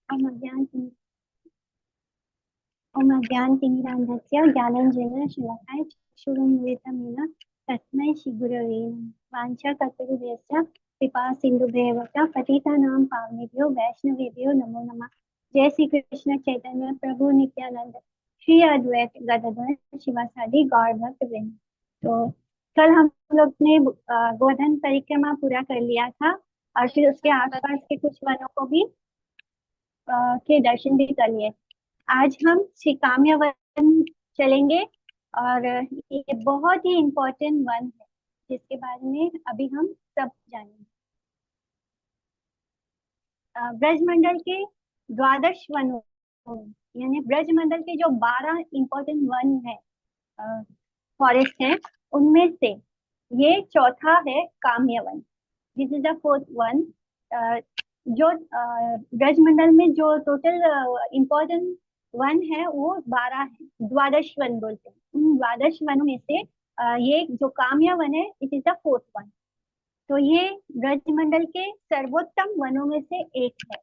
ओम अज्ञानतिमिरान्धस्य ज्ञानाञ्जनेन शलाकाय चक्षुरुन्मिलितं तस्मै श्रीगुरवे नमः। वाञ्छाकल्पतरुभ्यश्च कृपासिन्धुभ्येव च पतितानां पावनेभ्यो वैष्णवेभ्यो नमो नमः। जय श्री कृष्ण चैतन्य प्रभु नित्यानंद श्री अद्वैत गदाधर शिवासादि गौर भक्त वृंद। तो कल हम लोग ने गोवर्धन परिक्रमा पूरा कर लिया था और फिर उसके आसपास के कुछ वनों को भी के दर्शन भी कर लिए। आज हम श्री काम्य वन चलेंगे और ये बहुत ही इम्पोर्टेंट वन है जिसके बारे में अभी हम सब जानेंगे। ब्रजमंडल के द्वादश वनों यानी ब्रजमंडल के जो 12 इम्पोर्टेंट वन है, फॉरेस्ट है, उनमें से ये चौथा है Kamyavan. This is the fourth one. जो ब्रजमंडल में जो टोटल इम्पोर्टेंट वन है वो 12 है, द्वादश वन बोलते हैं। उन द्वादश वनों में से ये जो काम्य वन है, it is the fourth one. तो ये ब्रजमंडल के सर्वोत्तम वनों में से एक है,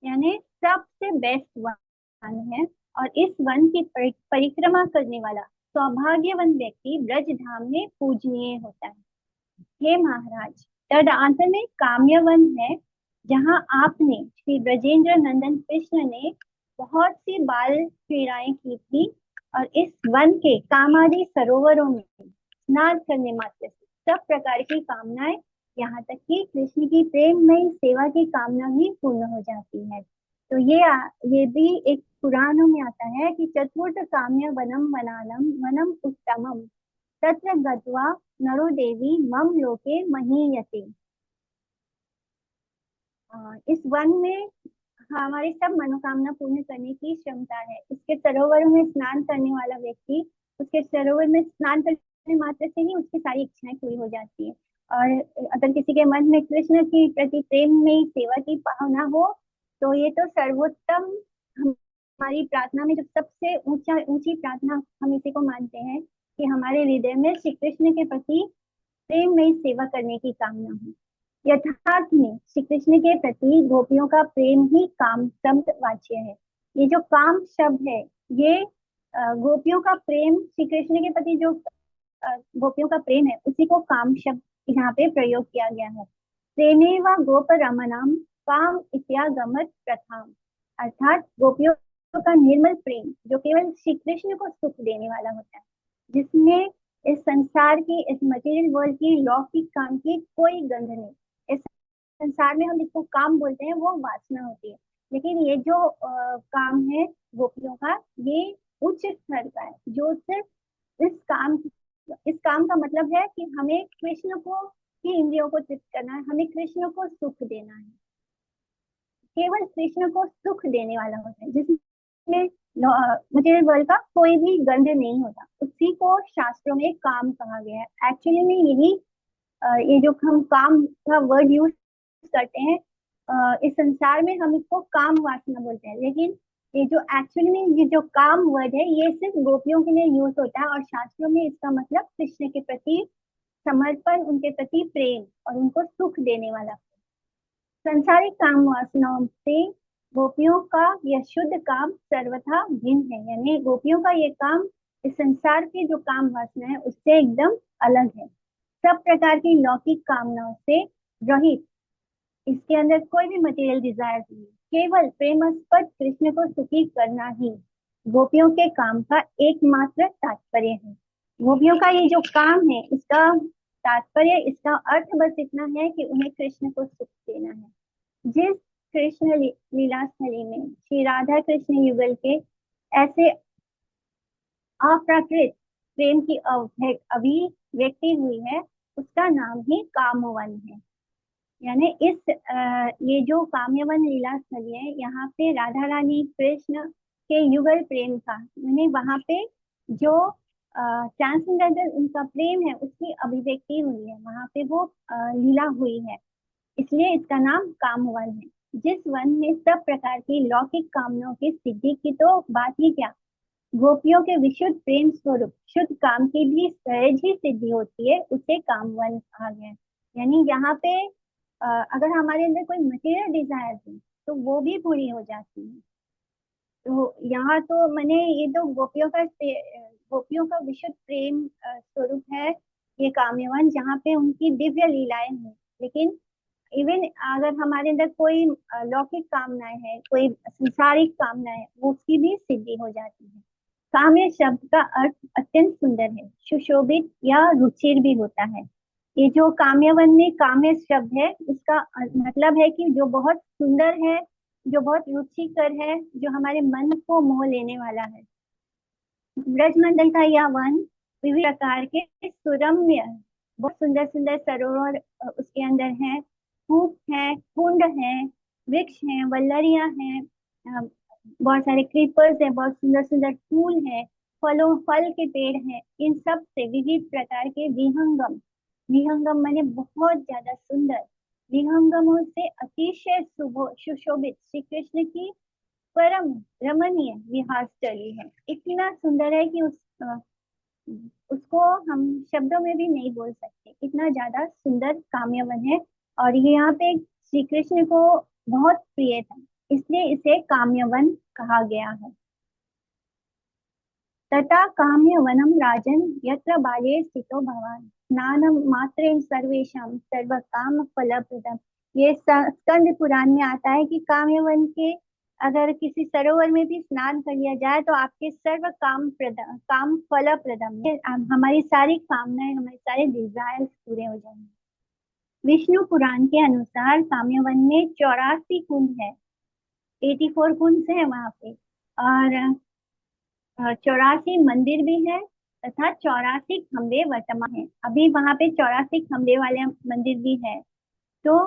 यानी सबसे बेस्ट वन है। और इस वन की परिक्रमा करने वाला सौभाग्यवान व्यक्ति ब्रज धाम में पूजनीय होता है। हे महाराज, तद अंत में काम्य वन है जहाँ आपने श्री ब्रजेंद्र नंदन कृष्ण ने बहुत सी बाल क्रीड़ाएं की थी। और इस वन के कामादि सरोवरों में स्नान करने मात्र से सब प्रकार की कामनाएं, यहाँ तक कि कृष्ण की प्रेममयी सेवा की कामना भी पूर्ण हो जाती है। तो ये भी एक पुराणों में आता है कि चतुर्थ काम्य वनम वनानम वनम उत्तमम तत्र गत्वा नरो देवी मम लोके महीयते। इस वन में हमारी सब मनोकामना पूर्ण करने की क्षमता है। इसके सरोवर में स्नान करने वाला व्यक्ति, उसके सरोवर में स्नान करने मात्र से ही उसकी सारी इच्छाएं पूरी हो जाती है। और अगर किसी के मन में कृष्ण की प्रति प्रेम में सेवा की भावना हो, तो ये तो सर्वोत्तम हमारी प्रार्थना में जो सबसे ऊंचा ऊंची प्रार्थना हम इसी को मानते हैं कि हमारे हृदय में श्री कृष्ण के प्रति प्रेम में सेवा करने की कामना हो। यथार्थ में श्री कृष्ण के प्रति गोपियों का प्रेम ही काम शब्द वाच्य है। ये जो काम शब्द है, ये गोपियों का प्रेम, श्री कृष्ण के प्रति जो गोपियों का प्रेम है, उसी को काम शब्द यहाँ पे प्रयोग किया गया है। प्रेमे व गोप रमनाम काम इत्यागमत प्रथाम, अर्थात गोपियों का निर्मल प्रेम जो केवल श्री कृष्ण को सुख देने वाला होता है, जिसमें इस संसार की, इस मटेरियल वर्ल्ड की, लौकिक काम की कोई गंध नहीं। इस संसार में हम जिसको काम बोलते हैं वो वासना होती है, लेकिन ये जो काम है गोपियों का, ये उच्च स्तर का है, जो सिर्फ इस काम का मतलब है कि हमें कृष्ण को की इंद्रियों को तृप्त करना है, हमें कृष्ण को सुख देना है। केवल कृष्ण को सुख देने वाला होता है, जिसमें मटेरियल वर्ल्ड का कोई भी गंध नहीं होता। उसी को शास्त्रों में काम कहा गया है। एक्चुअली में यही ये जो हम काम का वर्ड यूज करते हैं, इस संसार में हम इसको काम वासना बोलते हैं, लेकिन ये जो एक्चुअली में ये जो काम वर्ड है, ये सिर्फ गोपियों के लिए यूज होता है। और शास्त्रों में इसका मतलब कृष्ण के प्रति समर्पण, उनके प्रति प्रेम और उनको सुख देने वाला। संसारिक काम वासनाओं से गोपियों का यह शुद्ध काम सर्वथा भिन्न है, यानी गोपियों का ये काम इस संसार के जो काम वासना है उससे एकदम अलग है। सब प्रकार की लौकिक कामनाओं से रहित, इसके अंदर कोई भी मटेरियल डिजायर नहीं, केवल प्रेमास्पद कृष्ण को सुखी करना ही गोपियों के काम का एकमात्र तात्पर्य है। गोपियों का ये जो काम है, इसका तात्पर्य, इसका अर्थ बस इतना है कि उन्हें कृष्ण को सुख देना है। जिस कृष्ण लीला स्थली में श्री राधा कृष्ण युगल के ऐसे अप्राकृत प्रेम की अभिव्यक्ति हुई है, उसका नाम ही कामवन है। यानी ये जो काम्यवन लीला स्थली है, यहाँ पे राधा रानी कृष्ण के युगल प्रेम का, यानी वहां पे जो ट्रांसेंडेंटल उनका प्रेम है उसकी अभिव्यक्ति हुई है, वहां पे वो लीला हुई है, इसलिए इसका नाम कामवन है। जिस वन में सब प्रकार की लौकिक कामनाओं की सिद्धि की तो बात ही क्या, गोपियों के विशुद्ध प्रेम स्वरूप शुद्ध काम की भी सहज ही सिद्धि होती है, उसे कामवन कहा गया है। यानी यहाँ पे अगर हमारे अंदर कोई मटेरियल डिजायर है, तो वो भी पूरी हो जाती है। तो यहाँ तो मैंने ये तो गोपियों का विशुद्ध प्रेम स्वरूप है ये काम्यवन, जहाँ पे उनकी दिव्य लीलाएं हैं। लेकिन इवन अगर हमारे अंदर कोई लौकिक कामनाएं है, कोई संसारिक कामनाएं है, वो उसकी भी सिद्धि हो जाती है। काम्य शब्द का अर्थ अत्यंत सुंदर है, सुशोभित या रुचिर भी होता है। ये जो काम्यवन में काम्य शब्द है, इसका मतलब है कि जो बहुत सुंदर है, जो बहुत रुचिकर है, जो हमारे मन को मोह लेने वाला है। ब्रजमंडल का यह वन विभिन्न प्रकार के सुरम्य, बहुत सुंदर सुंदर सरोवर उसके अंदर है, कूप है, कुंड है, वृक्ष है, वल्लरियां हैं, बहुत सारे क्रीपर्स है, बहुत सुंदर सुंदर फूल है, फल के पेड़ हैं। इन सब से विविध प्रकार के विहंगम, विहंगम माने बहुत ज्यादा सुंदर, विहंगमों से अतिशय सुशोभित श्री कृष्ण की परम रमणीय विहार स्थली है। इतना सुंदर है कि उसको हम शब्दों में भी नहीं बोल सकते, इतना ज्यादा सुंदर काम्यवन है। और ये यहाँ पे श्री कृष्ण को बहुत प्रिय था, इसलिए इसे काम्यवन कहा गया है। तथा काम्यवनम राजन यत्र बाले स्थितो भवान स्नानम मात्रेण सर्वेशम सर्व काम फलप्रदम। ये स्कंद पुराण में आता है कि काम्यवन के अगर किसी सरोवर में भी स्नान कर लिया जाए तो आपके सर्व काम फल प्रदम, हमारी सारी कामनाएं, हमारे सारे डिजायर्स पूरे हो जाएंगे। विष्णु पुराण के अनुसार काम्यवन में 84 कुंड है, 84 कुंड है वहां पे। और 84 मंदिर भी है, तथा 84 खंबे वर्तमान है। अभी वहां पे 84 खंबे वाले मंदिर भी है। तो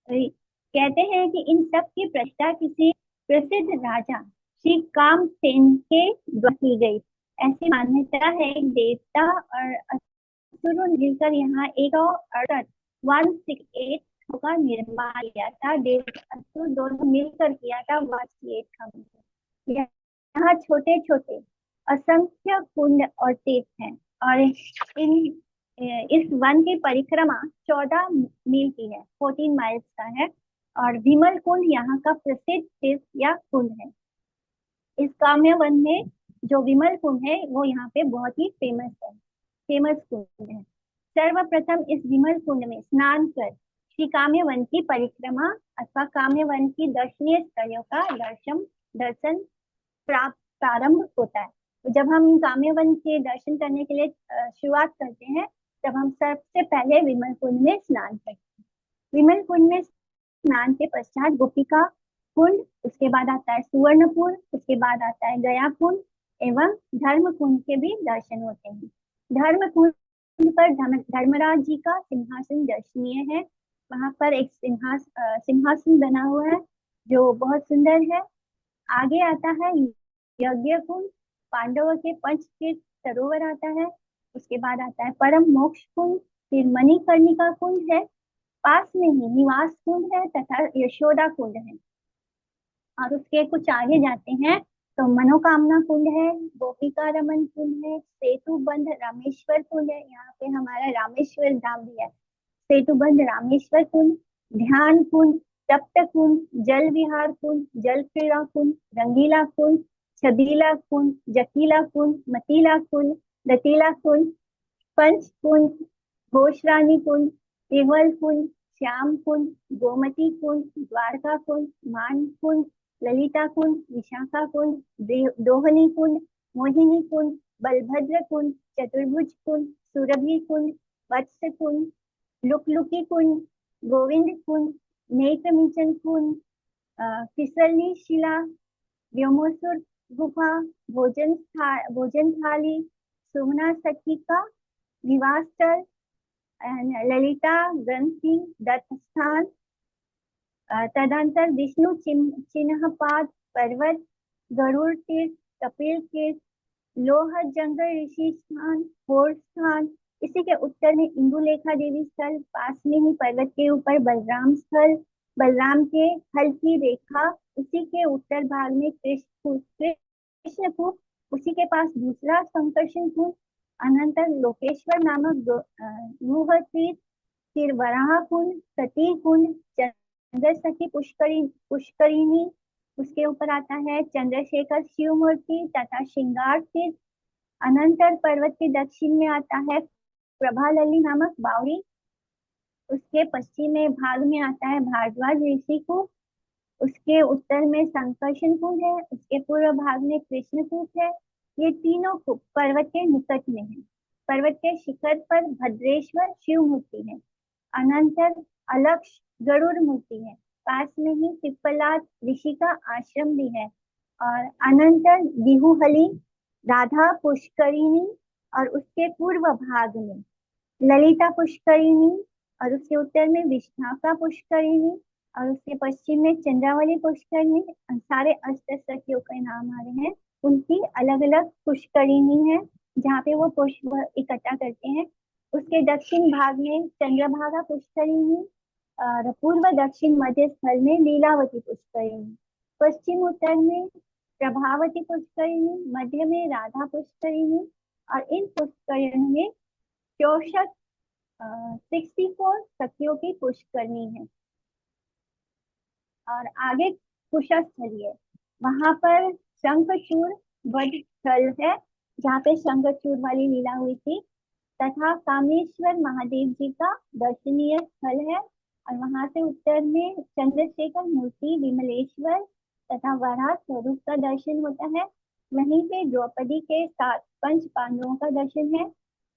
कहते हैं कि इन सब की प्रतिष्ठा किसी प्रसिद्ध राजा श्री कामसेन के द्वारा की गई, ऐसी मान्यता है। एक देवता और असुरों ने मिलकर यहाँ 168 168 का निर्माण किया था। देव असुर दोनों मिलकर किया था 168 खंबे। यहाँ छोटे छोटे असंख्य कुंड और तीर्थ हैं। और इन इस वन की परिक्रमा 14 मील की है, 14 माइल्स का है। और विमल कुंड यहाँ का प्रसिद्ध तीर्थ या कुंड है। इस काम्य वन में जो विमल कुंड है वो यहाँ पे बहुत ही फेमस है, फेमस कुंड है। सर्वप्रथम इस विमल कुंड में स्नान कर श्री काम्य वन की परिक्रमा अथवा काम्य वन की दर्शनीय स्थलों का दर्शन प्राप्त प्रारंभ होता है। तो जब हम काम्य वन के दर्शन करने के लिए शुरुआत करते हैं, तब हम सबसे पहले विमल कुंड में स्नान करते हैं। विमल कुंड में स्नान के पश्चात गोपिका कुंड, उसके बाद आता है सुवर्णपुर, उसके बाद आता है गया कुंड एवं धर्म कुंड के भी दर्शन होते हैं। धर्म कुंड पर धर्मराज जी का सिंहासन दर्शनीय है। वहां पर एक सिंहासन बना हुआ है जो बहुत सुंदर है। आगे आता है यज्ञ कुंड, पांडवों के पंचतीर्थ सरोवर आता है। उसके बाद आता है परम मोक्ष कुंड, फिर मणिकर्णिका कुंड है, पास में ही निवास कुंड है तथा यशोदा कुंड है। और उसके कुछ आगे जाते हैं तो मनोकामना कुंड है, गोपिका रमन कुंड है, सेतु बंध रामेश्वर कुंड है, यहाँ पे हमारा रामेश्वर धाम भी है। सेतु बंध रामेश्वर कुंड, ध्यान कुंड, सप्त कुंड, जल विहार कुंड, जल क्रीड़ा कुंड, रंगीला कुंड, छबीला कुंड, जकीला कुंड, मतीला कुंड, दतीला कुंड, पंच कुंड, घोषरानी कुंड, विमल कुंड, श्याम कुंड, गोमती कुंड, द्वारका कुंड, मान कुंड, ललिता कुंड, विशाखा कुंड, दोहनी कुंड, मोहिनी कुंड, बलभद्र कुंड, चतुर्भुज कुंड, सुरभि कुंड, वत्स कुंड, लुकलुकी कुंड, गोविंद कुंड, नेत्रमिचन कुंड, फिसलनी शिला, व्योमसुर गुफा, भोजन थाली, सुमना सखी का निवास स्थल, ललिता ग्रंथि दत्त स्थान, तदंतर विष्णु चिन्हपाद पर्वत, गरुड़ तीर्थ, कपिल तीर्थ, लोह जंगल ऋषि स्थान, होर स्थान। इसी के उत्तर में इंदुलेखा देवी स्थल, पास में ही पर्वत के ऊपर बलराम स्थल, बलराम के हल की रेखा, उसी के उत्तर भाग में कृष्ण कूप, उसी के पास दूसरा संकर्षण कुंड, अनंतर लोकेश्वर नामक तीर्थ, फिर वराह कुंड, सती कुंड, चंद्र सखी पुष्करिणी, उसके ऊपर आता है चंद्रशेखर शिव मूर्ति तथा श्रृंगार तीर्थ। अनंतर पर्वत के दक्षिण में आता है प्रभालली नामक बावड़ी। उसके पश्चिम में भाग में आता है भारद्वाज ऋषि कुंज। उसके उत्तर में संकर्षण कुंज है। उसके पूर्व भाग में कृष्ण कुंज है। ये तीनों कुंज पर्वत के निकट में है। पर्वत के शिखर पर भद्रेश्वर शिव मूर्ति है। अनंतर अलक्ष गरुड़ मूर्ति है। पास में ही पिप्पलाद ऋषि का आश्रम भी है। और अनंतर बिहुहली राधा पुष्करिणी, और उसके पूर्व भाग में ललिता पुष्करिणी, और उसके उत्तर में विशाखा पुष्करिणी, और उसके पश्चिम में चंद्रावली पुष्करिणी। सारे अष्ट सखियों के नाम आ रहे हैं। उनकी अलग अलग पुष्करिणी है जहाँ पे वो पुष्प इकट्ठा करते हैं। उसके दक्षिण भाग में चंद्रभागा पुष्करिणी, और पूर्व दक्षिण मध्य स्थल में लीलावती पुष्करिणी। पश्चिम उत्तर में प्रभावती पुष्करिणी, मध्य में राधा पुष्करिणी, और इन पुष्करिणियों में 64 सखियों की पुष्करणी है। और आगे कुशस्थली है, वहां पर शंखचूड़ वध स्थल है जहाँ पे शंखचूड़ वाली लीला हुई थी। तथा कामेश्वर महादेव जी का दर्शनीय स्थल है। और वहां से उत्तर में चंद्रशेखर मूर्ति विमलेश्वर तथा वराह स्वरूप का दर्शन होता है। वहीं पे द्रौपदी के साथ पंच पांडवों का दर्शन है।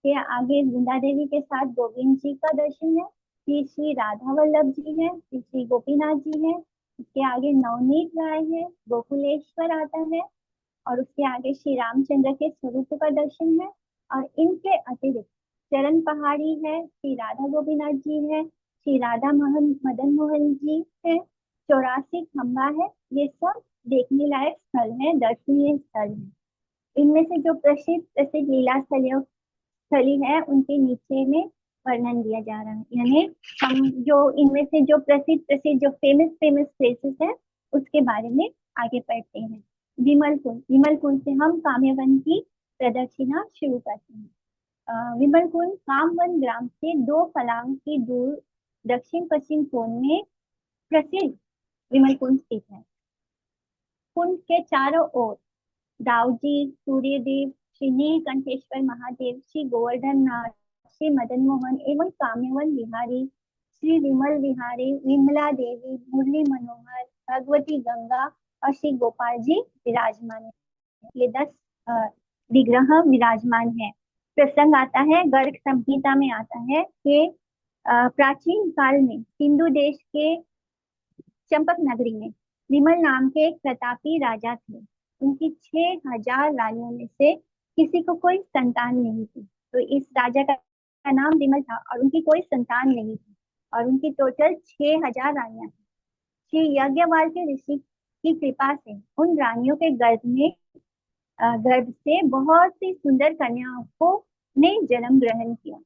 फिर आगे वृंदा देवी के साथ गोविंद जी का दर्शन है। फिर श्री राधा वल्लभ जी है, फिर श्री गोपीनाथ जी है। उसके आगे नवनीत राय है, गोकुलेश्वर आता है। और उसके आगे श्री रामचंद्र के स्वरूप का दर्शन है। और इनके अतिरिक्त चरण पहाड़ी है, श्री राधा गोपीनाथ जी है, श्री राधा मोहन मदन मोहन जी है, 84 खंबा है। ये सब देखने लायक स्थल है, दर्शनीय स्थल है। इनमें से जो प्रसिद्ध प्रसिद्ध लीला स्थलियों स्थली है उनके नीचे में वर्णन दिया जा रहा है। यानी हम जो इनमें से जो प्रसिद्ध प्रसिद्ध जो फेमस फेमस प्लेसेस है उसके बारे में आगे पढ़ते हैं। विमल कुंज, विमल कुंज से हम काम्यवन की प्रदक्षिणा शुरू करते हैं। विमल कुंज कामवन ग्राम से 2 फलांग की दूर दक्षिण पश्चिम कोण में प्रसिद्ध विमल कुंज स्थित है। कुंज के चारों ओर दाऊजी, सूर्यदेव, श्री नीलकंठेश्वर महादेव, श्री गोवर्धन नाथ, श्री मदन मोहन एवं काम्यवन विहारी, श्री विमल विहारी, विमला देवी, मुरली मनोहर, भगवती गंगा और श्री गोपाल जी विराजमान है। ये 10 विग्रह विराजमान है। प्रसंग आता है, गर्ग संहिता में आता है कि प्राचीन काल में सिंधु देश के चंपक नगरी में विमल नाम के एक प्रतापी राजा थे। उनकी 6000 रानियों में से किसी को कोई संतान नहीं थी। तो इस राजा का नाम विमल था और उनकी कोई संतान नहीं थी। और उनकी टोटल 6000 रानियां थी। श्री यज्ञवाल के ऋषि की कृपा से उन रानियों के गर्भ से बहुत सी सुंदर कन्याओं को ने जन्म ग्रहण किया।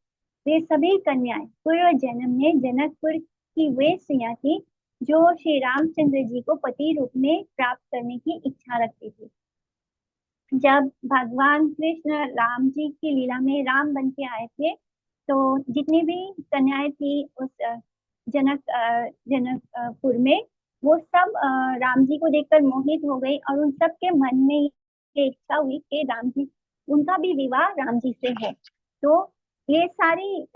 वे सभी कन्याएं पूर्व जन्म में जनकपुर की वे स्त्रियां थी जो श्री रामचंद्र जी को पति रूप में प्राप्त करने की इच्छा रखती थी। जब भगवान कृष्ण राम जी की लीला में राम बन के आए थे तो जितनी भी कन्याएं थी उस जनकपुर में, वो सब राम जी को देखकर मोहित हो गई और उन सब के मन में ये इच्छा हुई कि राम जी उनका भी विवाह राम जी से हो। तो ये सारी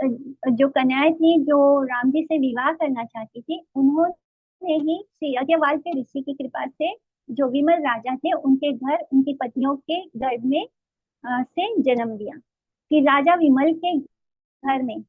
जो कन्याएं थी जो राम जी से विवाह करना चाहती थी, उन्होंने ही श्री यज्ञवाल के ऋषि की कृपा से जो विमल राजा थे उनके घर उनकी पत्नियों के गर्भ में से जन्म लिया। फिर राजा विमल के घर में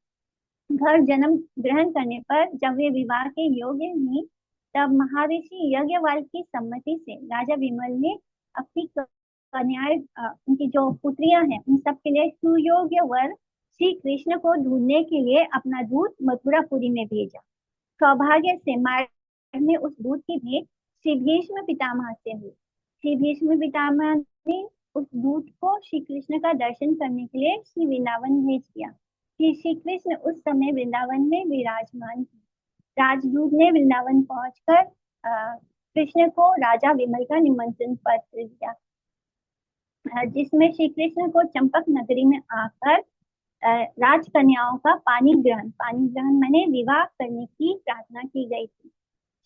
घर जन्म ग्रहण करने पर जब वे विवाह के योग्य हुई, तब महर्षि यज्ञवाल की सम्मति से राजा विमल ने अपनी कन्याएं उनकी जो पुत्रियां हैं उन सब के लिए सुयोग्य वर श्री कृष्ण को ढूंढने के लिए अपना दूत मथुरापुरी में भेजा। सौभाग्य से मार्ग में उस दूत की भेंट श्री भीष्म पितामह से हुई। श्री भीष्म पितामह ने उस दूत को श्री कृष्ण का दर्शन करने के लिए श्री वृंदावन भेज दिया। श्री कृष्ण उस समय वृंदावन में विराजमान थे। राजदूत ने वृंदावन पहुंचकर कृष्ण को राजा विमल का निमंत्रण पत्र दिया, जिसमें श्री कृष्ण को चंपक नगरी में आकर राजकन्याओं का पानी ग्रहण माने विवाह करने की प्रार्थना की गई थी।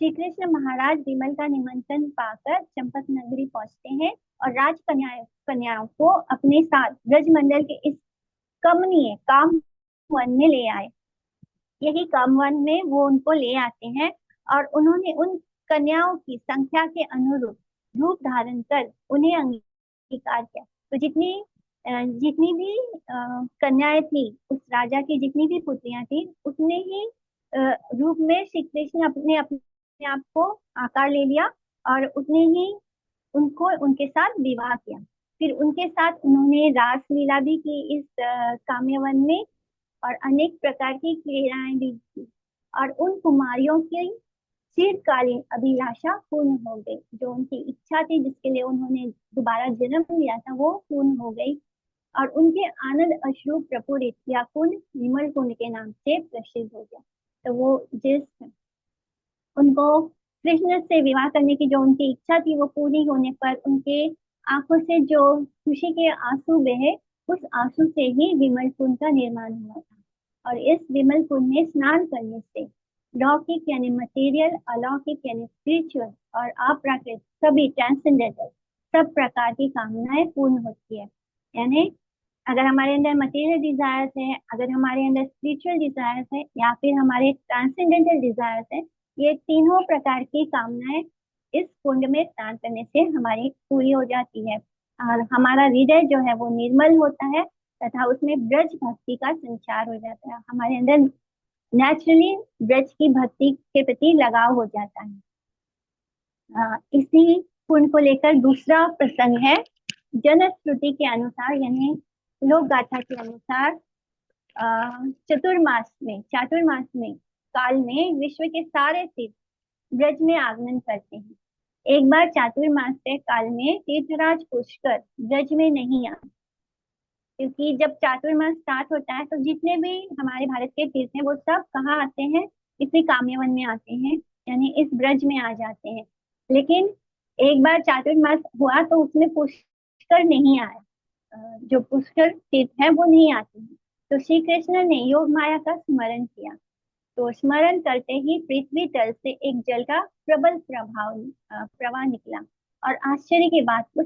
श्री कृष्ण महाराज विमल का निमंत्रण पाकर चंपक नगरी पहुंचते हैं और राजकन्याओं कन्याओं को अपने साथ ब्रजमंडल के इस कमनीय काम वन में ले आए। यही काम वन में वो उनको ले आते हैं और उन्होंने उन कन्याओं की संख्या के अनुरूप रूप धारण कर उन्हें अंगीकार किया। तो जितनी भी कन्याएं थी, उस राजा की जितनी भी पुत्रियां थी, उतने ही रूप में श्री कृष्ण अपने अपने आप को आकार ले लिया और उतने ही उनको उनके साथ विवाह किया। फिर उनके साथ उन्होंने रास लीला भी की इस काम्यवन में और अनेक प्रकार की क्रीड़ाएं भी की और उन कुमारियों की चिरकालीन अभिलाषा पूर्ण हो गई। जो उनकी इच्छा थी, जिसके लिए उन्होंने दोबारा जन्म लिया था, वो पूर्ण हो गई और उनके आनंद अश्रु प्रपूरित या कुंड विमल कुंड के नाम से प्रसिद्ध हो गया। तो वो जिस उनको कृष्ण से विवाह करने की जो उनकी इच्छा थी, वो पूरी होने पर उनके आंखों से जो खुशी के आंसू बहे, उस आंसू से ही विमल कुंड का निर्माण हुआ था। और इस विमल कुंड में स्नान करने से लौकिक यानी मटेरियल, अलौकिक यानी स्पिरिचुअल और अप्राकृतिक सभी ट्रांसेंडेंटल सब प्रकार की कामनाएं पूर्ण होती है। यानी अगर हमारे अंदर मटेरियल डिजायर्स है, अगर हमारे अंदर स्पिरिचुअल डिजायर्स है, या फिर हमारे ट्रांसेंडेंटल डिजायर्स है, ये तीनों प्रकार की कामनाएं इस कुंड में स्नान करने से हमारी पूरी हो जाती है और हमारा हृदय जो है वो निर्मल होता है तथा उसमें ब्रज भक्ति का संचार हो जाता है। हमारे अंदर नेचुरली ब्रज की भक्ति के प्रति लगाव हो जाता है। इसी कुंड को लेकर दूसरा प्रसंग है। जनश्रुति के अनुसार यानी लोक गाथा के अनुसार चातुर्मास में काल में विश्व के सारे तीर्थ ब्रज में आगमन करते हैं। एक बार चातुर्मास के काल में तीर्थराज पुष्कर ब्रज में नहीं आते, क्योंकि जब चातुर्मास स्टार्ट होता है तो जितने भी हमारे भारत के तीर्थ हैं वो सब कहाँ आते हैं, इसी काम्यवन में आते हैं, यानी इस ब्रज में आ जाते हैं। लेकिन एक बार चातुर्मास हुआ तो उसमें पुष्कर नहीं आए, जो पुष्कर तीर्थ है वो नहीं आते हैं। तो श्री कृष्ण ने योग माया का स्मरण किया। तो स्मरण करते ही पृथ्वी तल से एक जल का प्रबल प्रवाह निकला और आश्चर्य की बात, उस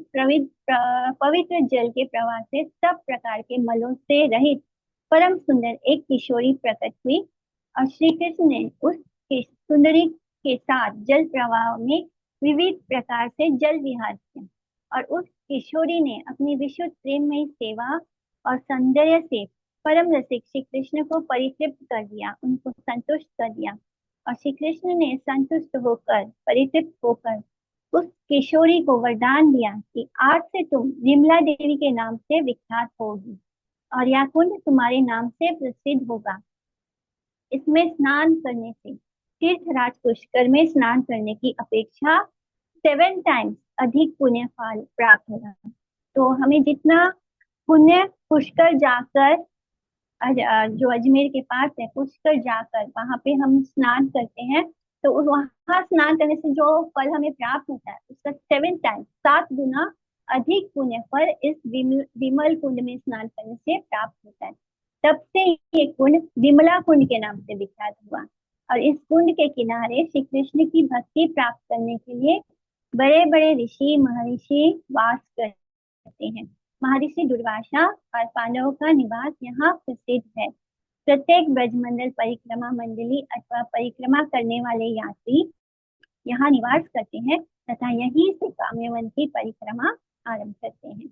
पवित्र जल के प्रवाह से सब प्रकार के मलों से रहित परम सुंदर एक किशोरी प्रकट हुई और श्री कृष्ण ने उस सुंदरी के साथ जल प्रवाह में विविध प्रकार से जल विहार किया और उस किशोरी ने अपनी विशुद्ध प्रेममयी सेवा और सौंदर्य से परम रसिक श्री कृष्ण को परितृप्त कर दिया, उनको संतुष्ट कर दिया। और श्री कृष्ण ने संतुष्ट होकर, परितृप्त होकर उस किशोरी को वरदान दिया कि आज से तुम विमला देवी के नाम से विख्यात होगी और यह कुंड तुम्हारे नाम से प्रसिद्ध होगा। इसमें स्नान करने से तीर्थराज पुष्कर में स्नान करने की अपेक्षा 7 टाइम्स अधिक पुण्य फल प्राप्त होगा। तो हमें जितना पुण्य पुष्कर जाकर जो अजमेर के पास है, पुष्कर जाकर वहां पे हम स्नान करते हैं, तो वहां स्नान करने से जो फल हमें प्राप्त होता है उसका 7 टाइम्स 7 गुना अधिक पुण्य फल इस विमल कुंड में स्नान करने से प्राप्त होता है। तब से ये कुंड विमला कुंड के नाम से विख्यात हुआ और इस कुंड के किनारे श्री कृष्ण की भक्ति प्राप्त करने के लिए बड़े बड़े ऋषि महर्षि वास करते हैं। महर्षि दुर्वासा और पांडवों का निवास यहाँ प्रसिद्ध है। प्रत्येक ब्रजमंडल परिक्रमा मंडली अथवा परिक्रमा करने वाले यात्री यहाँ निवास करते हैं तथा यहीं से काम्यवन की परिक्रमा आरंभ करते हैं।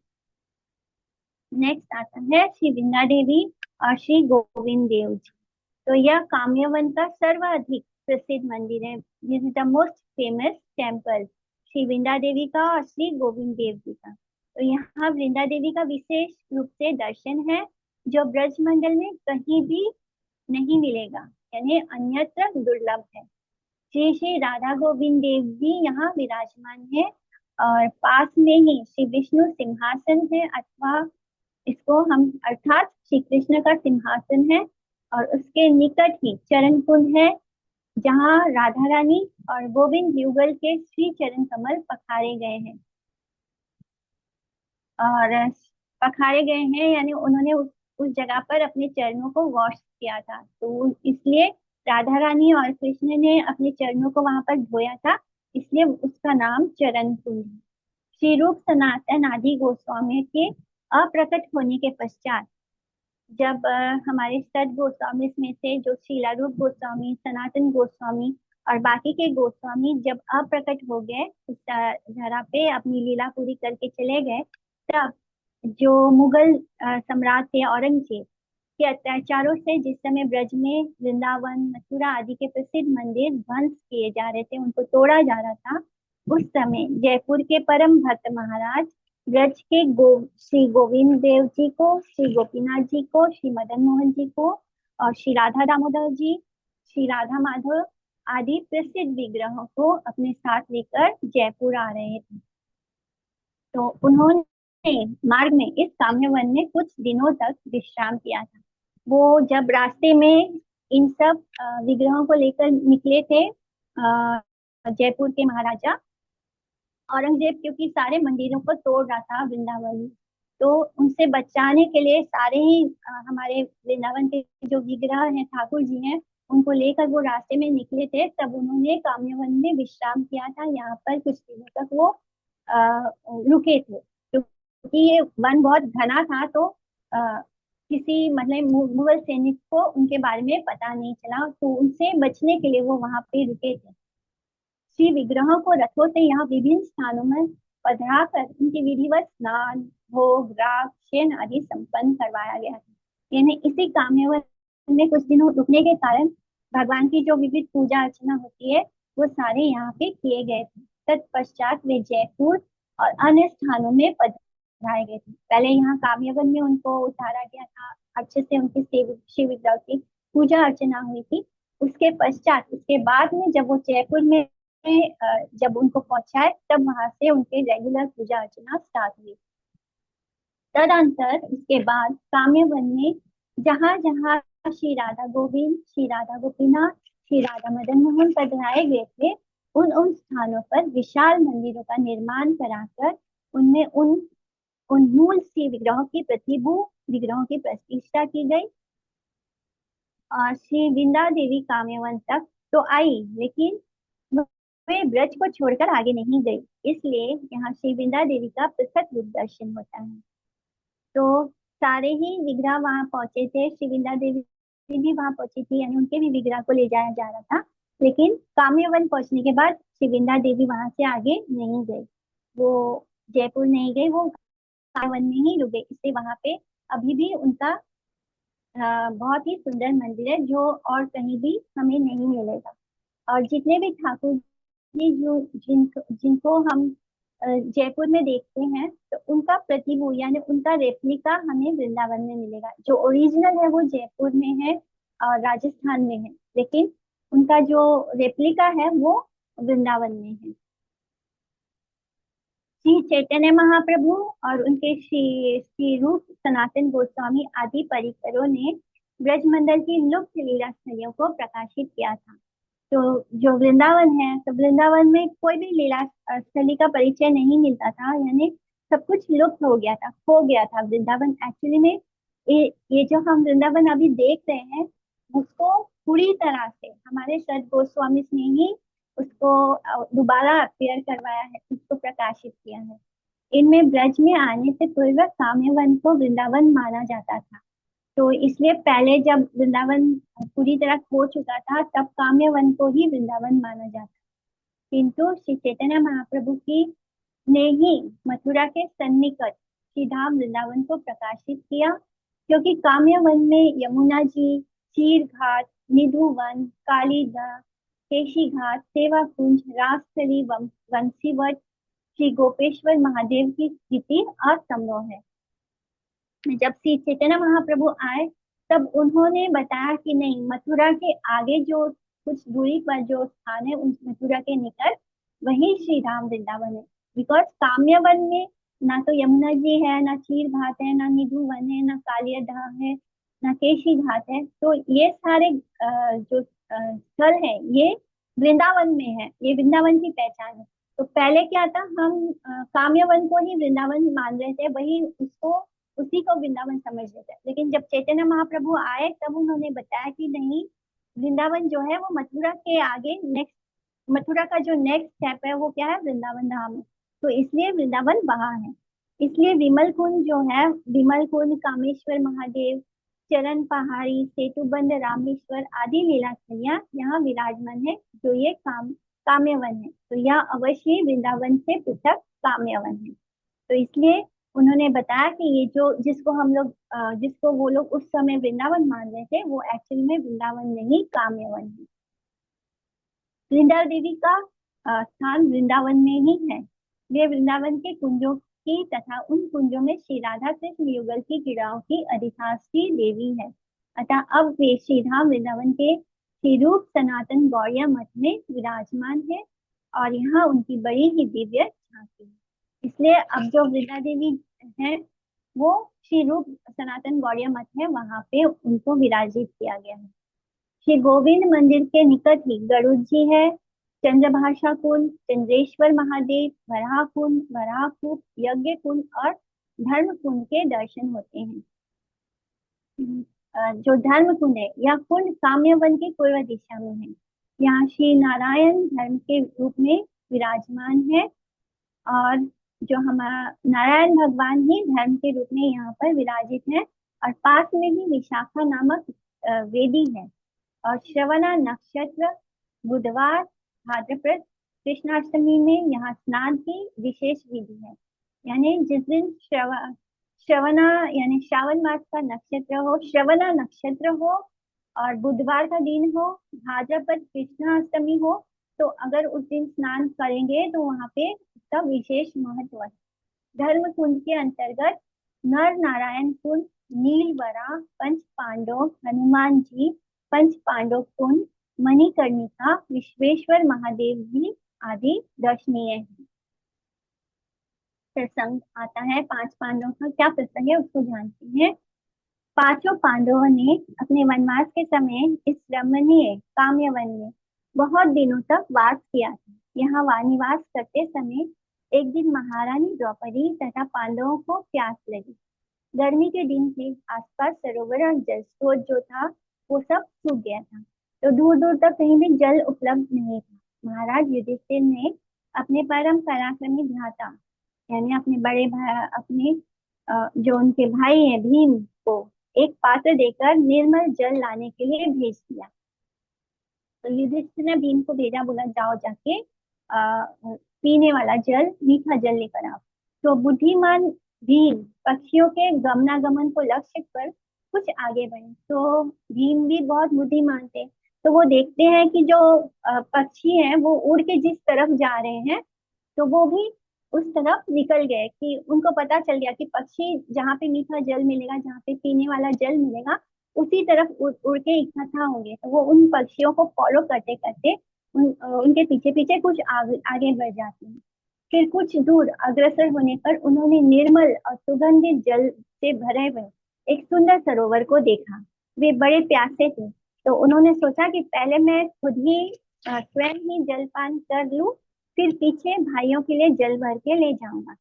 नेक्स्ट आता है श्री वृंदा देवी और श्री गोविंद देव जी। तो यह काम्यवन का सर्वाधिक प्रसिद्ध मंदिर है। This is the most famous temple Shri Vrinda Devi का और श्री गोविंद देव जी का। तो यहाँ वृंदा देवी का विशेष रूप से दर्शन है जो ब्रज मंडल में कहीं भी नहीं मिलेगा, यानी अन्यत्र दुर्लभ है। श्री श्री राधा गोविंद देव जी यहाँ विराजमान है और पास में ही श्री विष्णु सिंहासन है, अथवा इसको हम अर्थात श्री कृष्ण का सिंहासन है और उसके निकट ही चरण कुंड है जहाँ राधा रानी और गोविंद युगल के श्री चरण कमल पखारे गए हैं और पखारे गए हैं यानी उन्होंने उस जगह पर अपने चरणों को वॉश किया था, तो इसलिए राधा रानी और कृष्ण ने अपने चरणों को वहां पर धोया था, इसलिए उसका नाम चरण कुंज है। श्री रूप सनातन आदि गोस्वामी के अप्रकट होने के पश्चात, जब हमारे सत गोस्वामी में से जो शीला रूप गोस्वामी, सनातन गोस्वामी और बाकी के गोस्वामी जब अप्रकट हो गए, इस धरा पे अपनी लीला पूरी करके चले गए, तब जो मुगल सम्राट थे औरंगजेब के अत्याचारों से जिस समय ब्रज में वृंदावन, मथुरा आदि के प्रसिद्ध मंदिर ध्वंस किए जा रहे थे, उनको तोड़ा जा रहा था, उस समय जयपुर के परम भक्त महाराज ब्रज के श्री गोविंद देव जी को, श्री गोपीनाथ जी को, श्री मदन मोहन जी को और श्री राधा दामोदर जी, श्री राधा माधव आदि प्रसिद्ध विग्रहों को अपने साथ लेकर जयपुर आ रहे थे। तो उन्होंने मार्ग में इस काम्य वन में कुछ दिनों तक विश्राम किया था। वो जब रास्ते में इन सब विग्रहों को लेकर निकले थे, जयपुर के महाराजा औरंगजेब क्योंकि सारे मंदिरों को तोड़ रहा था वृंदावन में, तो उनसे बचाने के लिए सारे ही हमारे वृंदावन के जो विग्रह हैं, ठाकुर जी हैं, उनको लेकर वो रास्ते में निकले थे। तब उन्होंने काम्यवन में विश्राम किया था। यहाँ पर कुछ दिनों तक वो रुके थे, क्योंकि ये वन बहुत घना था, तो किसी मतलब मुगल सैनिक को उनके बारे में पता नहीं चला, तो उनसे बचने के लिए वो वहां पे रुके थे। श्री विग्रहों को रथों से यहाँ विभिन्न स्थानों में पधरा कर उनके विधिवत स्नान, भोग, राग, शयन आदि संपन्न करवाया गया था। यानी इसी काम्यवन में कुछ दिनों रुकने के कारण भगवान की जो विविध पूजा अर्चना होती है, वो सारे यहाँ पे किए गए थे। तत्पश्चात वे जयपुर और अन्य स्थानों में पधराए गए थे। पहले यहाँ काम्यवन में उनको उतारा गया था, अच्छे से उनकी शिव विग्रह की पूजा अर्चना हुई थी। उसके पश्चात, उसके बाद में जब वो जयपुर में जब उनको पहुंचाए, तब वहां से उनके रेगुलर पूजा अर्चना स्टार्ट हुई। तदंतर उसके बाद काम्यवन में जहां जहां श्री राधा गोविंद, श्री राधा गोपीनाथ, श्री राधा मदन मोहन पधराए गए थे, उन उन स्थानों पर विशाल मंदिरों का निर्माण कराकर उनमें उन उन मूल श्री विग्रहों की प्रतिभू विग्रहों की प्रतिष्ठा की गई। और श्री वृंदा देवी काम्यवन तक तो आई, लेकिन वे ब्रज को छोड़कर आगे नहीं गई, इसलिए यहाँ श्री वृंदा देवी का पृथक रूप दर्शन होता है। तो सारे ही विग्रह वहां पहुंचे थे, श्री वृंदा देवी भी वहां पहुंची थी, यानी उनके भी विग्रह को ले जाया जा रहा था। लेकिन काम्यवन पहुंचने के बाद श्री वृंदा देवी वहां से आगे नहीं गई, वो जयपुर नहीं गई, वो काम्यवन में ही रुक गई। इसलिए वहां पे अभी भी उनका बहुत ही सुंदर मंदिर है, जो और कहीं भी हमें नहीं मिलेगा। और जितने भी ठाकुर जी जो जिनको हम जयपुर में देखते हैं, तो उनका प्रतिभू यानी उनका रेप्लिका हमें वृंदावन में मिलेगा। जो ओरिजिनल है वो जयपुर में है और राजस्थान में है, लेकिन उनका जो रेप्लिका है वो वृंदावन में है। श्री चैतन्य महाप्रभु और उनके श्री श्री रूप सनातन गोस्वामी आदि परिकरों ने ब्रजमंडल की लुप्त लीला स्थलियों को प्रकाशित किया था। तो जो वृंदावन है, तो वृंदावन में कोई भी लीला स्थली का परिचय नहीं मिलता था, यानी सब कुछ लुप्त हो गया था, खो गया था वृंदावन एक्चुअली में। ये जो हम वृंदावन अभी देख रहे हैं, उसको पूरी तरह से हमारे सत गोस्वामी ने ही उसको दोबारा अपीयर करवाया है, उसको प्रकाशित किया है। इनमें ब्रज में आने से पूर्व काम्यवन को वृंदावन माना जाता था। तो इसलिए पहले जब वृंदावन पूरी तरह खो चुका था, तब काम्यवन को ही वृंदावन माना जाता। किंतु श्री चैतन्य महाप्रभु की ने ही मथुरा के सन्निकट श्री धाम वृंदावन को प्रकाशित किया, क्योंकि काम्यवन में यमुना जी, चीर घाट, निधुवन, कालीदा, केशी घाट, सेवा कुंज, रासथली, वंशीवट, श्री गोपेश्वर महादेव की स्थिति असंभव है। जब श्री चैतन्य महाप्रभु आए, तब उन्होंने बताया कि नहीं, मथुरा के आगे जो कुछ दूरी पर जो स्थान है, उस मथुरा के निकट वही श्री धाम वृंदावन है। बिकॉज काम्यवन में ना तो यमुना जी है, ना चीर घाट है, ना निधुवन है, ना कालियादह है, ना केशी घाट है। तो ये सारे जो स्थल है, ये वृंदावन में है, ये वृंदावन की पहचान है। तो पहले क्या था, हम काम्यवन को ही वृंदावन मान रहे थे, वही उसको उसी को वृंदावन समझ लेते हैं। लेकिन जब चैतन्य महाप्रभु आए, तब उन्होंने बताया कि नहीं, वृंदावन जो है वो मथुरा के आगे नेक्स्ट, मथुरा का जो नेक्स्ट स्टेप है वो क्या है, वृंदावन धाम है। तो इसलिए वृंदावन वहां है। इसलिए विमल कुंज जो है, विमल कुंज, कामेश्वर महादेव, चरण पहाड़ी, सेतुबंद, रामेश्वर आदि लीलाखनियां यहाँ विराजमान है। जो ये काम्यवन है, तो यह अवश्य वृंदावन से पृथक काम्यवन है। तो इसलिए उन्होंने बताया कि ये जो जिसको हम लोग जिसको वो लोग उस समय वृंदावन मान रहे थे, वो एक्चुअली में वृंदावन नहीं काम्यवन है। वृंदा देवी का स्थान वृंदावन में ही है। वे वृंदावन के कुंजों की तथा उन कुंजों में श्री राधा कृष्ण युगल की क्रीड़ाओं की अधिष्ठात्री देवी है। अतः अब वे श्री धाम वृंदावन के श्री रूप सनातन गौड़िया मठ में विराजमान है, और यहाँ उनकी बड़ी ही दिव्य झांकी है। इसलिए अब जो वृंदा देवी है वो श्री रूप सनातन गौड़िया मठ है, वहां पे उनको विराजित किया गया है। श्री गोविंद मंदिर के निकट ही गरुड़ जी है, चंद्रभाषा कुंड, चंद्रेश्वर महादेव, वराह कुंड, वराह कूप, यज्ञ कुंड और धर्म कुंड के दर्शन होते हैं। जो धर्म कुंड है, यह कुंड काम्यवन की पूर्व दिशा में है। यहाँ श्री नारायण धर्म के रूप में विराजमान है, और जो हमारा नारायण भगवान ही धर्म के रूप में यहाँ पर विराजित है। और पास में ही विशाखा नामक वेदी है। और श्रवणा नक्षत्र बुधवार भाद्रपद कृष्णाष्टमी में यहाँ स्नान की विशेष विधि है। यानी जिस दिन श्रवणा यानी श्रावण मास का नक्षत्र हो, श्रवणा नक्षत्र हो, और बुधवार का दिन हो, भाद्रपद कृष्णाष्टमी हो, तो अगर उस दिन स्नान करेंगे तो वहां पे उसका विशेष महत्व है। धर्म कुंज के अंतर्गत नर नारायण कुंड, नीलवरा, पंच पांडव, हनुमान जी, पंच पांडव कुंड, मणिकर्णिका, विश्वेश्वर महादेव जी आदि दर्शनीय है। प्रसंग आता है, पांच पांडवों का क्या प्रसंग है उसको जानते हैं। पांचों पांडवों ने अपने वनवास के समय इस रमणीय काम्यवन में बहुत दिनों तक वास किया था। यहाँ निवास करते समय एक दिन महारानी द्रौपदी तथा पांडवों को प्यास लगी। गर्मी के दिन थे, आसपास सरोवर और जल स्रोत जो था वो सब सूख गया था, तो दूर दूर तक कहीं भी जल उपलब्ध नहीं था। महाराज युधिष्ठिर ने अपने परम पराक्रमी भ्राता, यानी अपने बड़े भाई, अपने जो उनके भाई हैं भीम को एक पात्र देकर निर्मल जल लाने के लिए भेज दिया। तो युधिष्ठिर ने भीम को भेजा, बोला जाओ जाके पीने वाला जल, मीठा जल लेकर आओ। तो बुद्धिमान भीम पक्षियों के गमनागमन को लक्ष्य कर कुछ आगे बढ़े। तो भीम भी बहुत बुद्धिमान थे, तो वो देखते हैं कि जो पक्षी हैं वो उड़ के जिस तरफ जा रहे हैं, तो वो भी उस तरफ निकल गए। कि उनको पता चल गया कि पक्षी जहाँ पे मीठा जल मिलेगा, जहाँ पे पीने वाला जल मिलेगा, उसी तरफ उड़ के इकट्ठा होंगे। तो वो उन पक्षियों को फॉलो करते करते उनके पीछे पीछे कुछ आगे बढ़ जाते हैं। फिर कुछ दूर अग्रसर होने पर उन्होंने निर्मल और सुगंधित जल से भरे हुए एक सुंदर सरोवर को देखा। वे बड़े प्यासे थे, तो उन्होंने सोचा कि पहले मैं खुद ही स्वयं ही जलपान कर लूं, फिर पीछे भाइयों के लिए जल भर के ले जाऊंगा।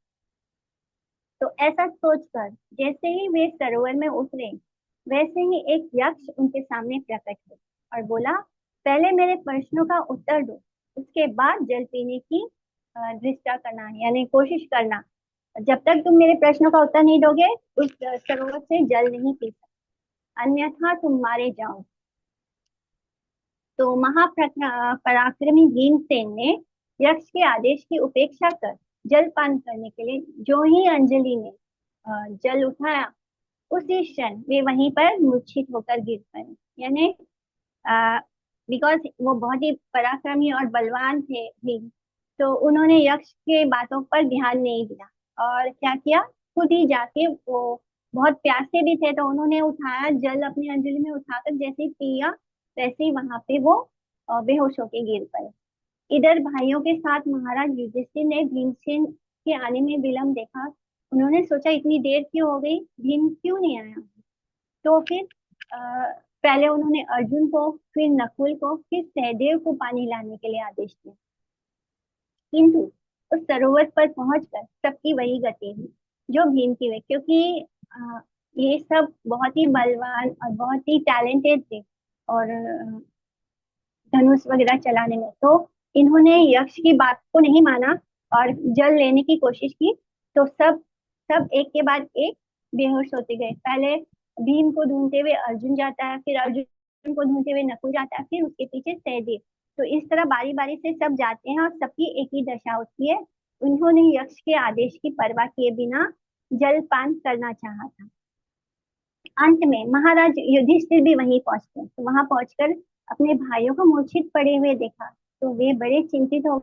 तो ऐसा सोचकर जैसे ही वे सरोवर में उतरे, वैसे ही एक यक्ष उनके सामने प्रकट हुआ और बोला, पहले मेरे प्रश्नों का उत्तर दो, उसके बाद जल पीने की दृष्टा करना है, यानी कोशिश करना। जब तक तुम मेरे प्रश्नों का उत्तर नहीं दोगे, उस सरोवर से जल नहीं पी सकते, अन्यथा तुम मारे जाओ। तो महापराक्रमी भीमसेन ने यक्ष के आदेश की उपेक्षा कर जल पान करने के लिए जो ही अंजलि ने जल उठाया, उसी क्षण वे वहीं पर मूर्छित होकर गिर पड़े। यानी बिकॉज वो बहुत ही पराक्रमी और बलवान थे भीम, तो उन्होंने यक्ष के बातों पर ध्यान नहीं दिया और क्या किया, खुद ही जाके, वो बहुत प्यासे भी थे, तो उन्होंने उठाया जल, अपनी अंजलि में उठाकर जैसे ही पिया, वैसे ही वहां पे वो बेहोश होके गिर पड़े। इधर भाइयों के साथ महाराज युधिष्ठिर ने भीमसेन के आने में विलंब देखा। उन्होंने सोचा इतनी देर क्यों हो गई, भीम क्यों नहीं आया। तो फिर पहले उन्होंने अर्जुन को, फिर नकुल को, फिर सहदेव को पानी लाने के लिए आदेश दिया। किंतु उस सरोवर पर पहुंचकर सबकी वही गति हुई जो भीम की हुई, क्योंकि ये सब बहुत ही बलवान और बहुत ही टैलेंटेड थे, और धनुष वगैरह चलाने में। तो इन्होंने यक्ष की बात को नहीं माना और जल लेने की कोशिश की। तो सब सब एक के बाद एक बेहोश होते गए। पहले भीम को ढूंढते हुए अर्जुन जाता है, फिर अर्जुन को ढूंढते हुए नकुल जाता है, फिर उसके पीछे सहदेव। तो इस तरह बारी बारी से सब जाते हैं और सबकी एक ही दशा होती है। उन्होंने यक्ष के आदेश की परवाह किए बिना जलपान करना चाहा था। अंत में महाराज युधिष्ठिर भी वहीं पहुंचते। तो वहां पहुंचकर अपने भाइयों को मूर्छित पड़े हुए देखा, तो वे बड़े चिंतित हो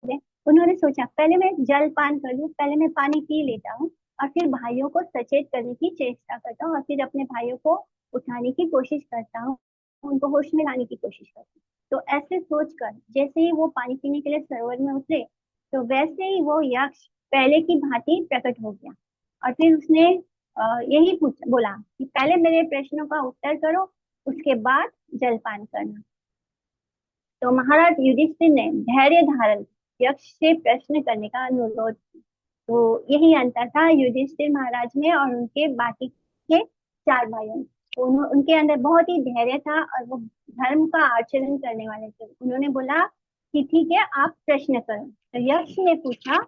गए। उन्होंने सोचा पहले मैं जल पान कर लूं, पहले मैं पानी पी लेता हूँ और फिर भाइयों को सचेत करने की चेष्टा करता हूँ और फिर अपने भाइयों को उठाने की कोशिश करता हूँ, उनको होश में लाने की कोशिश करता हूँ। तो ऐसे सोचकर जैसे ही वो पानी पीने के लिए सरोवर में उतरे, तो वैसे ही वो यक्ष पहले की भांति प्रकट हो गया। और फिर उसने यही बोला कि पहले मेरे प्रश्नों का उत्तर करो, उसके बाद जलपान करना। तो महाराज युधिष्ठिर ने धैर्य धारण यक्ष से प्रश्न करने का अनुरोध किया। तो यही अंतर था युधिष्ठिर महाराज में और उनके बाकी के चार भाइयों में। तो उनके अंदर बहुत ही धैर्य था और वो धर्म का आचरण करने वाले थे। उन्होंने बोला कि ठीक है, आप प्रश्न करो। तो यक्ष ने पूछा,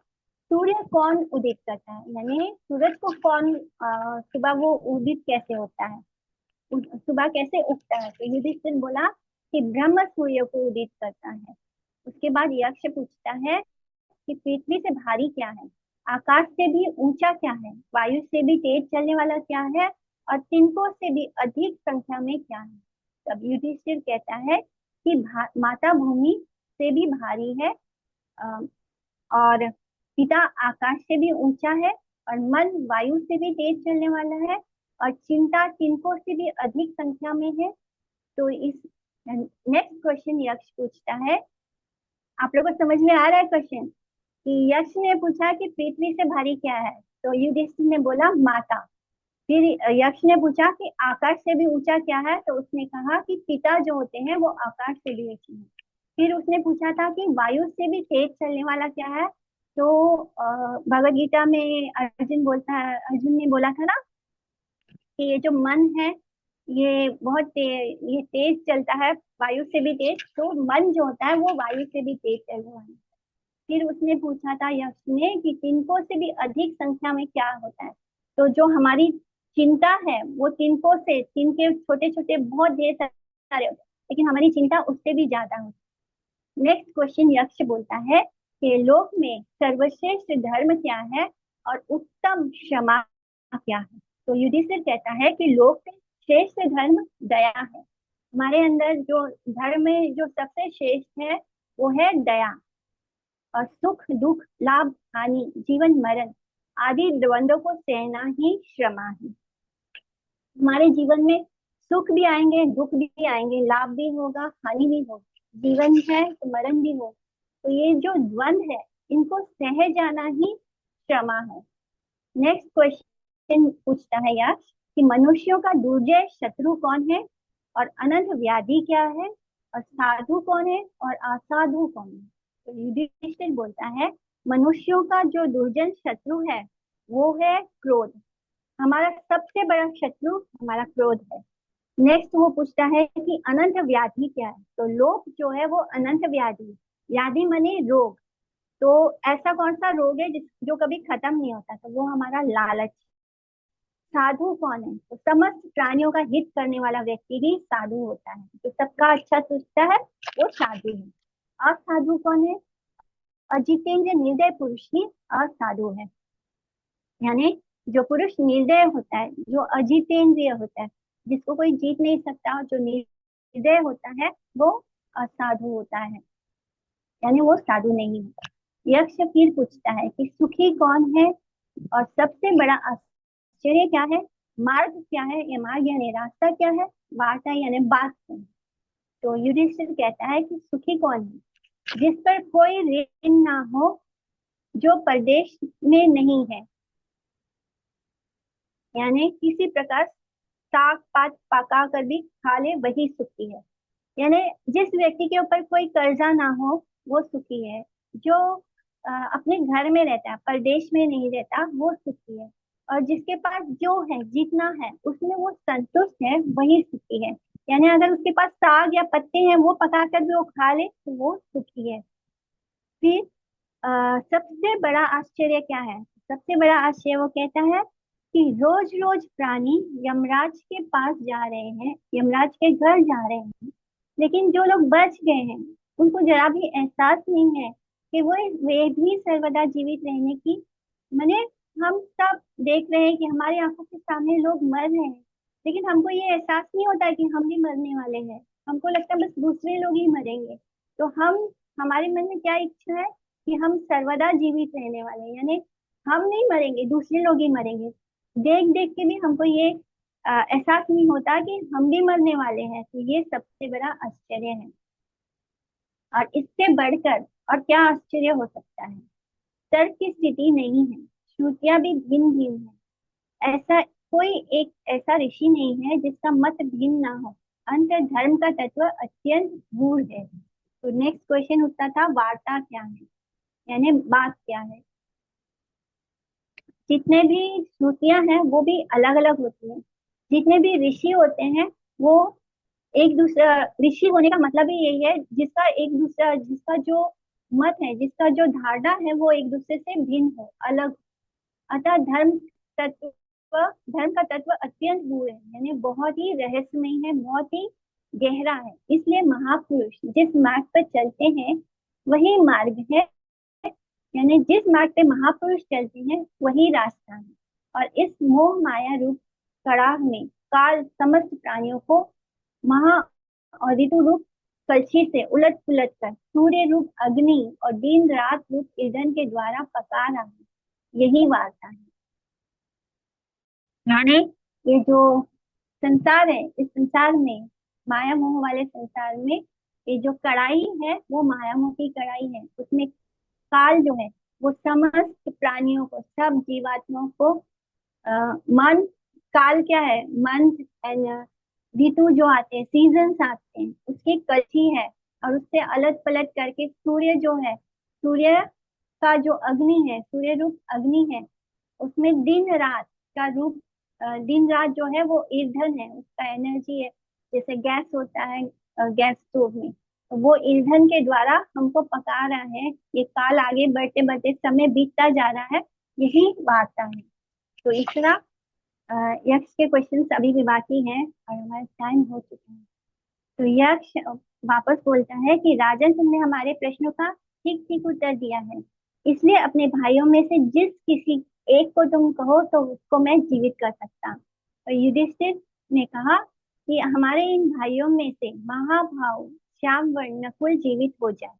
सूर्य कौन उदित करता है, यानी सूरज को कौन सुबह वो उदित कैसे होता है, सुबह कैसे उगता है। तो युधिष्ठिर बोला कि ब्रह्म सूर्य को उदित करता है। उसके बाद यक्ष पूछता है कि पृथ्वी से भारी क्या है, आकाश से भी ऊंचा क्या है, वायु से भी तेज चलने वाला क्या है, और तिनकों से भी अधिक संख्या में क्या है। तब युधिष्ठिर कहता है कि माता भूमि से भी भारी है, अ, और पिता आकाश से भी ऊंचा है, और मन वायु से भी तेज चलने वाला है, और चिंता तिनकों से भी अधिक संख्या में है। तो इस नेक्स्ट क्वेश्चन यक्ष पूछता है, आप लोगों को समझ में आ रहा है क्वेश्चन? कि यक्ष ने पूछा कि पृथ्वी से भारी क्या है, तो युधिष्ठिर ने बोला माता। फिर यक्ष ने पूछा कि आकाश से भी ऊंचा क्या है, तो उसने कहा कि पिता जो होते हैं वो आकाश से भी ऊंचे हैं। फिर उसने पूछा था कि वायु से भी तेज चलने वाला क्या है, तो भगवत गीता में अर्जुन ने बोला था ना कि ये जो मन है ये ये तेज चलता है, वायु से भी तेज। तो मन जो होता है वो वायु से भी तेज चलने वाला है। फिर उसने पूछा था यक्ष ने कि तिनकों से भी अधिक संख्या में क्या होता है। तो जो हमारी चिंता है वो तिनकों से, तिनके छोटे छोटे बहुत ढेर सारे होते हैं, लेकिन हमारी चिंता उससे भी ज्यादा होती है। नेक्स्ट क्वेश्चन यक्ष बोलता है कि लोक में सर्वश्रेष्ठ धर्म क्या है और उत्तम क्षमा क्या है। तो युधिष्ठिर कहता है कि लोक में श्रेष्ठ धर्म दया है। हमारे अंदर जो धर्म में जो सबसे श्रेष्ठ है वो है दया। और सुख दुख लाभ हानि जीवन मरण आदि द्वंद्वों को सहना ही क्षमा है। हमारे जीवन में सुख भी आएंगे, दुख भी आएंगे, लाभ भी होगा, हानि भी होगी, जीवन है तो मरण भी होगा। तो ये जो द्वंद्व है इनको सह जाना ही क्षमा है। नेक्स्ट क्वेश्चन पूछता है यक्ष कि मनुष्यों का दुर्जय शत्रु कौन है, और अनंत व्याधि क्या है, और साधु कौन है और असाधु कौन है। तो युधिष्ठिर बोलता है मनुष्यों का जो दुर्जन शत्रु है वो है क्रोध। हमारा सबसे बड़ा शत्रु हमारा क्रोध है। नेक्स्ट वो पूछता है कि अनंत व्याधि क्या है। तो लोभ जो है वो अनंत व्याधि, व्याधि माने रोग। तो ऐसा कौन सा रोग है जो कभी खत्म नहीं होता, तो वो हमारा लालच। साधु कौन है, तो समस्त प्राणियों का हित करने वाला व्यक्ति ही साधु होता है, जो सबका अच्छा सोचता है वो साधु है। असाधु कौन है, अजितेंद्र निर्दय पुरुष ही असाधु है। यानी जो पुरुष निर्दय होता है, जो अजितेंद्रिय होता है, जिसको कोई जीत नहीं सकता, जो निर्दय होता है वो असाधु होता है, यानी वो साधु नहीं होता। यक्ष फिर पूछता है कि सुखी कौन है और सबसे बड़ा आश्चर्य क्या है, मार्ग क्या है, ये मार्ग यानी रास्ता क्या है, वार्ता यानी बात क्या है। तो युधिष्ठिर कहता है कि सुखी कौन है, जिस पर कोई ऋण ना हो, जो परदेश में नहीं है, यानी किसी प्रकार साग पात पका कर भी खा ले वही सुखी है। यानी जिस व्यक्ति के ऊपर कोई कर्जा ना हो वो सुखी है। जो अपने घर में रहता है, परदेश में नहीं रहता, वो सुखी है। और जिसके पास जो है जितना है उसमें वो संतुष्ट है वही सुखी है। यानी अगर उसके पास साग या पत्ते हैं वो पकाकर भी वो खा ले तो वो सुखी है। फिर सबसे बड़ा आश्चर्य क्या है? सबसे बड़ा आश्चर्य वो कहता है कि रोज रोज प्राणी यमराज के पास जा रहे हैं, यमराज के घर जा रहे हैं, लेकिन जो लोग बच गए हैं उनको जरा भी एहसास नहीं है कि वे भी सर्वदा जीवित रहने की, माने हम सब देख रहे हैं कि हमारी आंखों के सामने लोग मर रहे हैं, लेकिन हमको ये एहसास नहीं होता है कि हम भी मरने वाले हैं। हमको लगता है बस दूसरे लोग ही मरेंगे। तो हम, हमारे मन में क्या इच्छा है कि हम सर्वदा जीवित रहने वाले हैं, यानी हम नहीं मरेंगे, दूसरे लोग ही मरेंगे। देख देख के भी हमको ये एहसास नहीं होता कि हम भी मरने वाले हैं। तो ये सबसे बड़ा आश्चर्य है। और इससे बढ़कर और क्या आश्चर्य हो सकता है? तर्क की स्थिति नहीं है, श्रुतियां भी भिन्न भिन्न है। ऐसा कोई एक ऐसा ऋषि नहीं है जिसका मत भिन्न ना हो। अंत धर्म का तत्व अत्यंत गूढ़ है। तो नेक्स्ट क्वेश्चन उठता था, वार्ता क्या है, यानी बात क्या है। जितने भी श्रुतियां हैं वो भी अलग अलग होती हैं। जितने भी ऋषि होते हैं वो एक दूसरा, ऋषि होने का मतलब ही यही है जिसका एक दूसरा, जिसका जो मत है, जिसका जो धारणा है वो एक दूसरे से भिन्न हो, अलग। अतः तत्व धर्म का तत्व अत्यंत गूढ़ है, यानी बहुत ही रहस्यमय है, बहुत ही गहरा है। इसलिए महापुरुष जिस मार्ग पर चलते हैं वही मार्ग है, यानी जिस मार्ग पे महापुरुष चलते हैं वही रास्ता है। और इस मोह माया रूप कड़ाह में काल समस्त प्राणियों को महा और ऋतु रूप कलशी से उलट पुलट कर सूर्य रूप अग्नि और दिन रात रूप ईंधन के द्वारा पका रहा है, यही वार्ता है। यानी ये जो संसार है, इस संसार में, माया मोह वाले संसार में, ये जो कढ़ाई है वो माया मोह की कढ़ाई है। उसमें काल जो है वो समस्त प्राणियों को, सब जीवात्माओं को मन, काल क्या है, मंथ एंड ऋतु जो आते हैं, सीजन्स आते हैं, उसकी कथी है। और उससे अलट पलट करके सूर्य जो है, सूर्य का जो अग्नि है, सूर्य रूप अग्नि है, उसमें दिन रात का रूप, दिन रात जो है वो ईंधन है, उसका एनर्जी है। जैसे गैस होता है गैस स्टोव में, तो वो ईंधन के द्वारा हमको पका रहा है। ये काल आगे बढ़ते बढ़ते समय बीतता जा रहा है, यही वार्ता है। तो इस तरह यक्ष के क्वेश्चंस अभी भी बाकी हैं और हमारा टाइम हो चुका है। तो यक्ष वापस बोलता है कि राजन, तुमने हमारे प्रश्नों का ठीक ठीक उत्तर दिया है, इसलिए अपने भाइयों में से जिस किसी एक को तुम कहो तो उसको मैं जीवित कर सकता। और युधिष्ठिर ने कहा कि हमारे इन भाइयों में से महाभाव श्याम वर्ण नकुल जीवित हो जाए।